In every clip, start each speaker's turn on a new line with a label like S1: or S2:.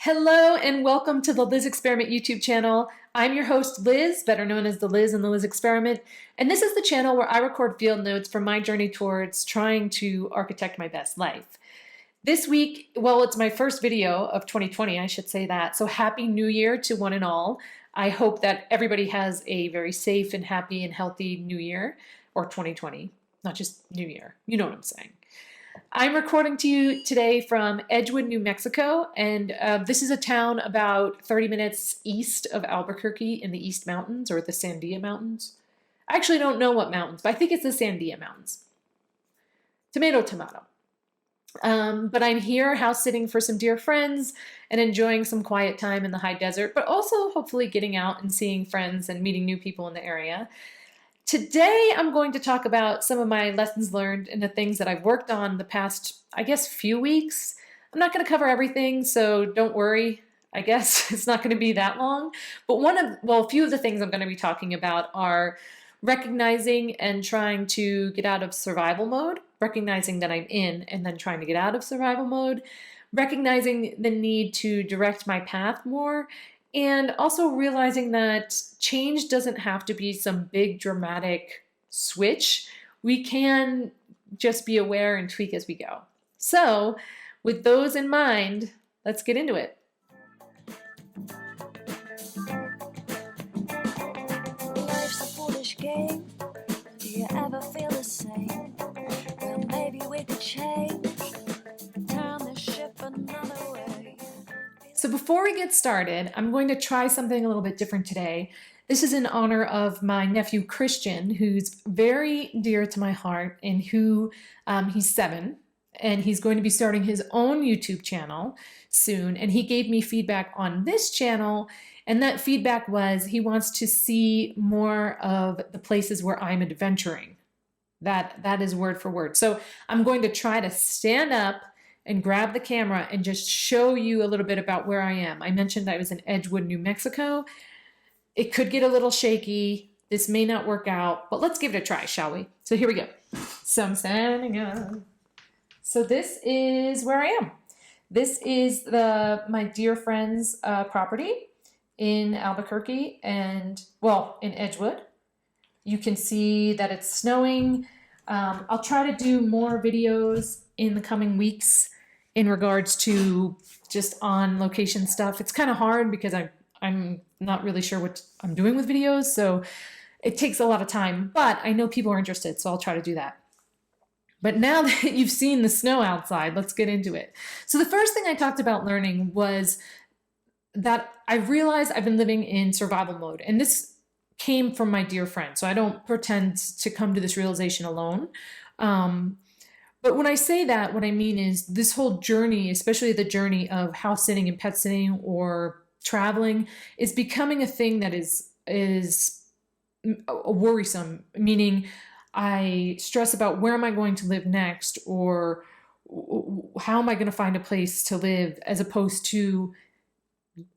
S1: Hello and welcome to the Liz Experiment YouTube channel. I'm your host Liz, better known as the Liz and the Liz Experiment, and this is the channel where I record field notes from my journey towards trying to architect my best life. This week, well, it's my first video of 2020, I should say that, so Happy New Year to one and all. I hope that everybody has a very safe and happy and healthy New Year, or 2020, not just New Year, you know what I'm saying. I'm recording to you today from Edgewood, New Mexico, and this is a town about 30 minutes east of Albuquerque in the East Mountains, or the Sandia Mountains. I actually don't know what mountains, but I think it's the Sandia Mountains. Tomato, tomato. But I'm here house sitting for some dear friends and enjoying some quiet time in the high desert, but also hopefully getting out and seeing friends and meeting new people in the area. Today, I'm going to talk about some of my lessons learned and the things that I've worked on the past, I guess, few weeks. I'm not going to cover everything, so don't worry. I guess it's not going to be that long. But a few of the things I'm going to be talking about are recognizing and trying to get out of survival mode, recognizing that I'm in and then trying to get out of survival mode, recognizing the need to direct my path more, and also realizing that change doesn't have to be some big dramatic switch. We can just be aware and tweak as we go. So with those in mind, let's get into it.
S2: Life's a foolish game. Do you ever feel the same? Well, maybe we could change. Turn the ship another way.
S1: So before we get started, I'm going to try something a little bit different today. This is in honor of my nephew Christian, who's very dear to my heart, and he's 7, and he's going to be starting his own YouTube channel soon. And he gave me feedback on this channel, and that feedback was he wants to see more of the places where I'm adventuring. That is word for word. So I'm going to try to stand up and grab the camera and just show you a little bit about where I am. I mentioned I was in Edgewood, New Mexico. It could get a little shaky. This may not work out, but let's give it a try, shall we? So here we go. So I'm standing up. So this is where I am. This is my dear friend's property in Albuquerque and, well, in Edgewood. You can see that it's snowing. I'll try to do more videos in the coming weeks in regards to just on location stuff. It's kind of hard because I'm not really sure what I'm doing with videos, so it takes a lot of time, but I know people are interested, so I'll try to do that. But now that you've seen the snow outside, let's get into it. So the first thing I talked about learning was that I realized I've been living in survival mode, and this came from my dear friend, so I don't pretend to come to this realization alone. But when I say that, what I mean is this whole journey, especially the journey of house sitting and pet sitting or traveling, is becoming a thing that is worrisome, meaning I stress about where am I going to live next, or how am I going to find a place to live, as opposed to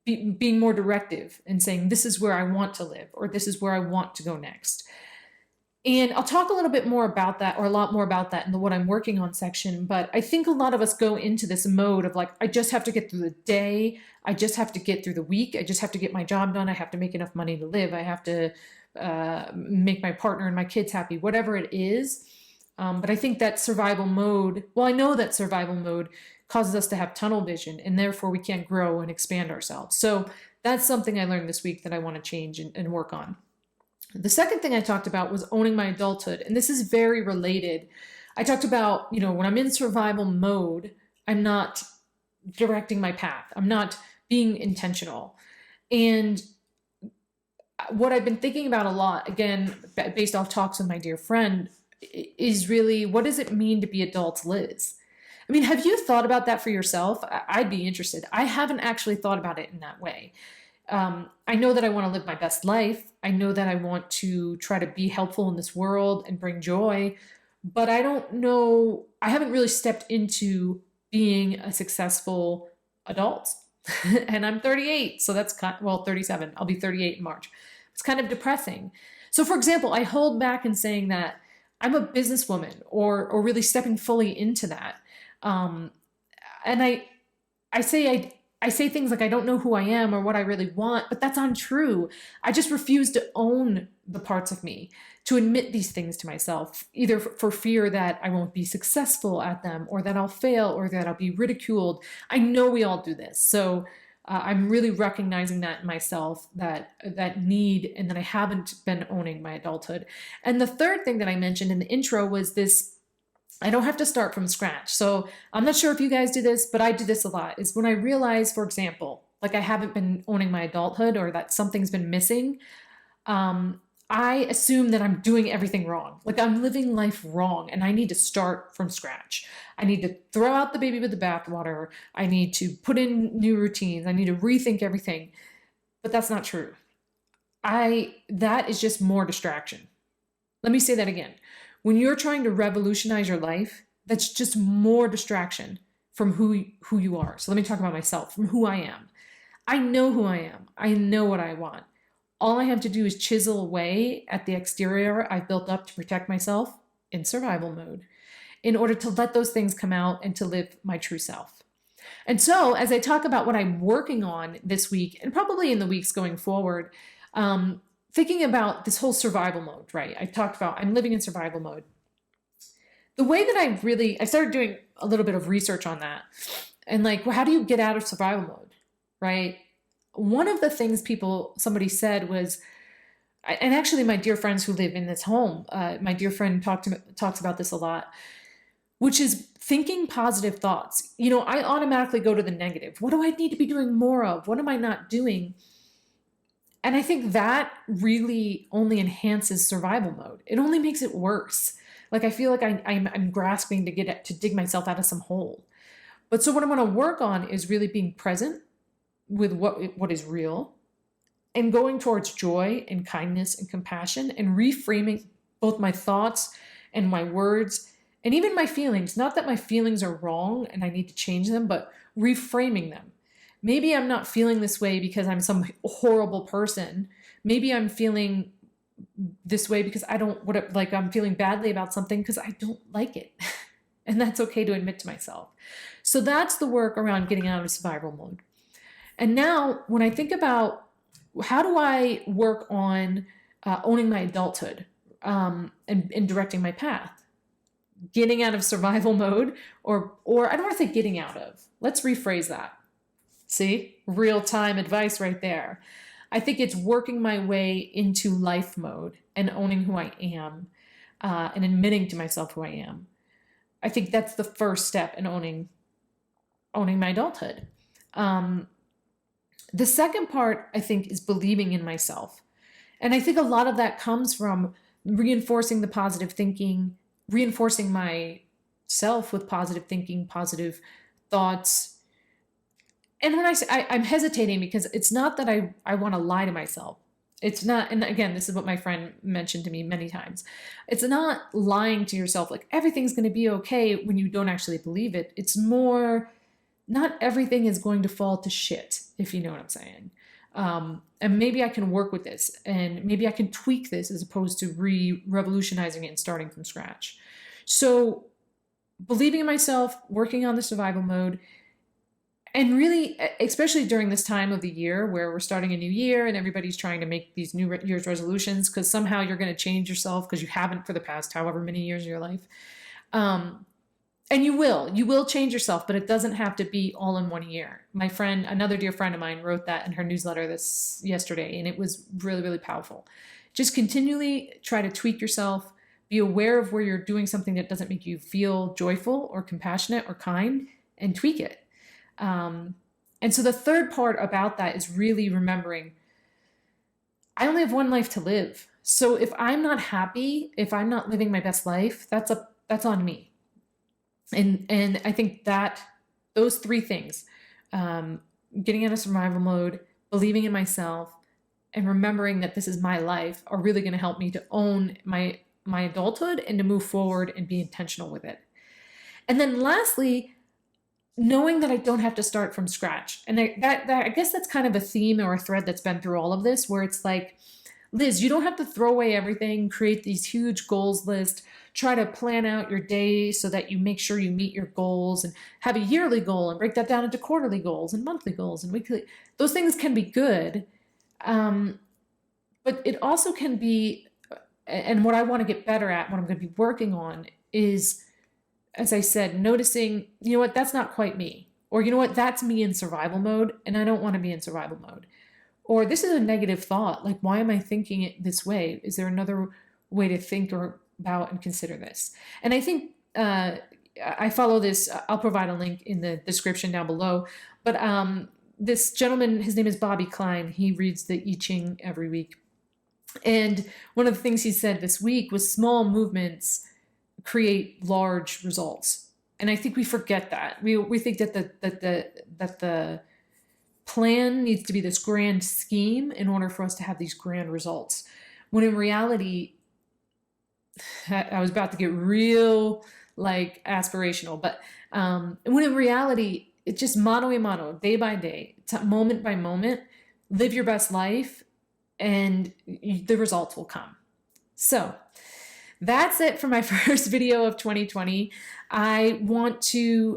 S1: being more directive and saying this is where I want to live, or this is where I want to go next. And I'll talk a little bit more about that, or a lot more about that in the what I'm working on section. But I think a lot of us go into this mode of like, I just have to get through the day. I just have to get through the week. I just have to get my job done. I have to make enough money to live. I have to make my partner and my kids happy, whatever it is. But I think that survival mode, well, I know that survival mode causes us to have tunnel vision, and therefore we can't grow and expand ourselves. So that's something I learned this week that I want to change and work on. The second thing I talked about was owning my adulthood, and this is very related. I talked about, when I'm in survival mode, I'm not directing my path. I'm not being intentional. And what I've been thinking about a lot, again, based off talks with my dear friend, is really, what does it mean to be adult Liz? I mean, have you thought about that for yourself? I'd be interested. I haven't actually thought about it in that way. I know that I want to live my best life. I know that I want to try to be helpful in this world and bring joy, but I don't know, I haven't really stepped into being a successful adult. And I'm 38, so that's 37. I'll be 38 in March. It's kind of depressing. So for example, I hold back in saying that I'm a businesswoman, or really stepping fully into that. And I say I say things like I don't know who I am or what I really want, but that's untrue. I just refuse to own the parts of me, to admit these things to myself, either for fear that I won't be successful at them, or that I'll fail, or that I'll be ridiculed. I know we all do this. So I'm really recognizing that in myself, that need, and that I haven't been owning my adulthood. And the third thing that I mentioned in the intro was this: I don't have to start from scratch. So I'm not sure if you guys do this, but I do this a lot, is when I realize, for example, like I haven't been owning my adulthood, or that something's been missing, I assume that I'm doing everything wrong. Like I'm living life wrong, and I need to start from scratch. I need to throw out the baby with the bathwater. I need to put in new routines. I need to rethink everything. But that's not true. That is just more distraction. Let me say that again. When you're trying to revolutionize your life, that's just more distraction from who you are. So let me talk about myself, from who I am. I know who I am. I know what I want. All I have to do is chisel away at the exterior I've built up to protect myself in survival mode, in order to let those things come out and to live my true self. And so as I talk about what I'm working on this week, and probably in the weeks going forward, thinking about this whole survival mode, right? I talked about I'm living in survival mode. The way that I started doing a little bit of research on that, and like, well, how do you get out of survival mode, right? One of the things somebody said was, and actually my dear friends who live in this home, my dear friend talks about this a lot, which is thinking positive thoughts. I automatically go to the negative. What do I need to be doing more of? What am I not doing? And I think that really only enhances survival mode. It only makes it worse. Like I feel like I'm grasping to dig myself out of some hole. But so what I want to work on is really being present with what is real, and going towards joy and kindness and compassion, and reframing both my thoughts and my words and even my feelings. Not that my feelings are wrong and I need to change them, but reframing them. Maybe I'm not feeling this way because I'm some horrible person. Maybe I'm feeling this way because I'm feeling badly about something because I don't like it. And that's okay to admit to myself. So that's the work around getting out of survival mode. And now when I think about how do I work on owning my adulthood, and directing my path, getting out of survival mode, or I don't want to say getting out of, let's rephrase that. See, real-time advice right there. I think it's working my way into life mode and owning who I am, and admitting to myself who I am. I think that's the first step in owning my adulthood. The second part, I think, is believing in myself. And I think a lot of that comes from reinforcing the positive thinking, reinforcing myself with positive thinking, positive thoughts. And when I say I'm hesitating because it's not that I want to lie to myself. It's not, and again, this is what my friend mentioned to me many times. It's not lying to yourself like everything's going to be okay when you don't actually believe it. It's more, not everything is going to fall to shit, if you know what I'm saying. And maybe I can work with this, and maybe I can tweak this as opposed to revolutionizing it and starting from scratch. So believing in myself, working on the survival mode, and really, especially during this time of the year where we're starting a new year and everybody's trying to make these New Year's resolutions because somehow you're going to change yourself because you haven't for the past however many years of your life. And you will change yourself, but it doesn't have to be all in one year. My friend, another dear friend of mine, wrote that in her newsletter yesterday, and it was really, really powerful. Just continually try to tweak yourself, be aware of where you're doing something that doesn't make you feel joyful or compassionate or kind, and tweak it. And so the third part about that is really remembering I only have one life to live. So if I'm not happy, if I'm not living my best life, that's on me. And I think that those three things, getting out of survival mode, believing in myself, and remembering that this is my life, are really going to help me to own my adulthood and to move forward and be intentional with it. And then lastly, knowing that I don't have to start from scratch. And I guess that's kind of a theme or a thread that's been through all of this, where it's like, Liz, you don't have to throw away everything, create these huge goals list, try to plan out your day so that you make sure you meet your goals and have a yearly goal and break that down into quarterly goals and monthly goals and weekly. Those things can be good. But it also can be, and what I want to get better at, what I'm going to be working on is, as I said, noticing, you know what, that's not quite me. Or, you know what, that's me in survival mode, and I don't want to be in survival mode. Or this is a negative thought. Like, why am I thinking it this way? Is there another way to think or about and consider this? And I think I follow this. I'll provide a link in the description down below. But this gentleman, his name is Bobby Klein. He reads the I Ching every week. And one of the things he said this week was small movements create large results. And I think we forget that. We think that the plan needs to be this grand scheme in order for us to have these grand results. When in reality, I was about to get real like aspirational, but when in reality, it's just mano a mano, day by day, moment by moment, live your best life, and the results will come. So that's it for my first video of 2020. I want to,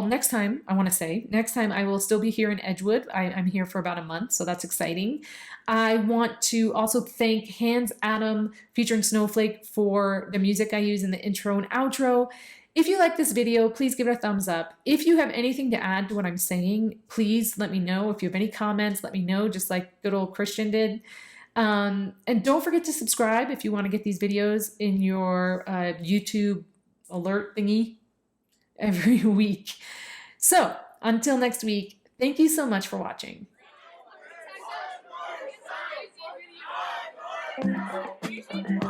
S1: next time I will still be here in Edgewood. I'm here for about a month, so that's exciting. I want to also thank Hans Adam featuring Snowflake for the music I use in the intro and outro. If you like this video, please give it a thumbs up. If you have anything to add to what I'm saying, please let me know. If you have any comments, let me know, just like good old Christian did. And don't forget to subscribe if you want to get these videos in your YouTube alert thingy every week. So until next week, thank you so much for watching.
S2: Thank you.